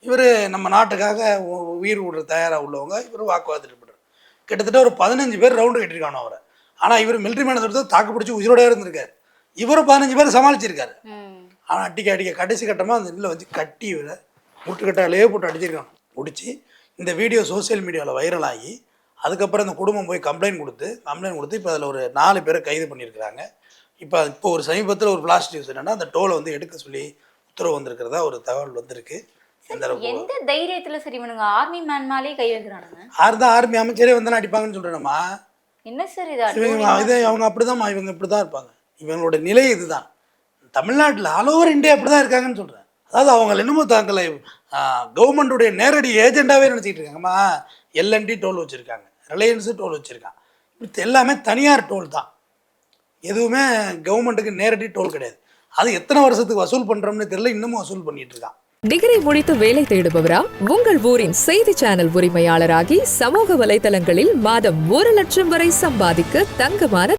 இவர் நம்ம நாட்டுக்காக உயிர் விடுற தயாராக உள்ளவங்க, இவர் வாக்குவாதத்தில் ஈடுபடுறார். கிட்டத்தட்ட ஒரு 15 பேர் ரவுண்டு கட்டியிருக்கானோ அவரை. ஆனால் இவர் மிலிட்ரி மேனை தொடுத்து தாக்கு பிடிச்சி உயிரோட இருந்திருக்காரு. இவர் 15 பேர் சமாளிச்சிருக்காரு. ஆனால் அடிக்க கடைசி கட்டமாக அந்த நெல்லை வச்சு கட்டி இவரை முட்டுக்கட்டாலே போட்டு அடிச்சிருக்காங்க. முடிச்சு இந்த வீடியோ சோசியல் மீடியாவில் வைரலாகி அதுக்கப்புறம் இந்த குடும்பம் போய் கம்ப்ளைண்ட் கொடுத்து இப்போ அதில் ஒரு 4 பேரை கைது பண்ணியிருக்கிறாங்க. இப்போ ஒரு சமீபத்தில் ஒரு பிளாஸ்ட் நியூஸ் என்னென்னா அந்த டோலை வந்து எடுக்க சொல்லி உத்தரவு வந்திருக்கிறதா ஒரு தகவல் வந்திருக்கு. எந்த தைரியத்துல சரி இவனுங்க ஆர்மி மேன் மேலே கை வைக்கிறானுங்க? ஆறுதான் ஆர்மி அமைச்சரே வந்து அடிப்பாங்கன்னு சொல்றேன்மா. என்ன சார் இது அவங்க அப்படிதான், இவங்க இப்படிதான் இருப்பாங்க. இவங்களோட நிலை இதுதான். தமிழ்நாட்டில் ஆல் ஓவர் இந்தியா இப்படிதான் இருக்காங்கன்னு சொல்றேன். அதாவது அவங்க என்னமோ தாக்கலை கவர்மெண்ட்டுடைய நேரடி ஏஜெண்டாவே நினைச்சிட்டு இருக்காங்கம்மா. எல்என்டி டோல் வச்சிருக்காங்க, ரிலையன்ஸு டோல் வச்சிருக்காங்க. இப்படி எல்லாமே தனியார் டோல் தான், எதுவுமே கவர்மெண்ட்டுக்கு நேரடி டோல் கிடையாது. அது எத்தனை வருஷத்துக்கு வசூல் பண்றோம்னு தெரியல, இன்னமும் வசூல் பண்ணிட்டு இருக்கான். டிகிரி முடித்து வேலை தேடுபவரா? உங்கள் ஊரின் செய்தி சேனல் உரிமையாளராகி சமூக வலைதளங்களில் மாதம் 1 லட்சம் வரை சம்பாதிக்க தங்கமான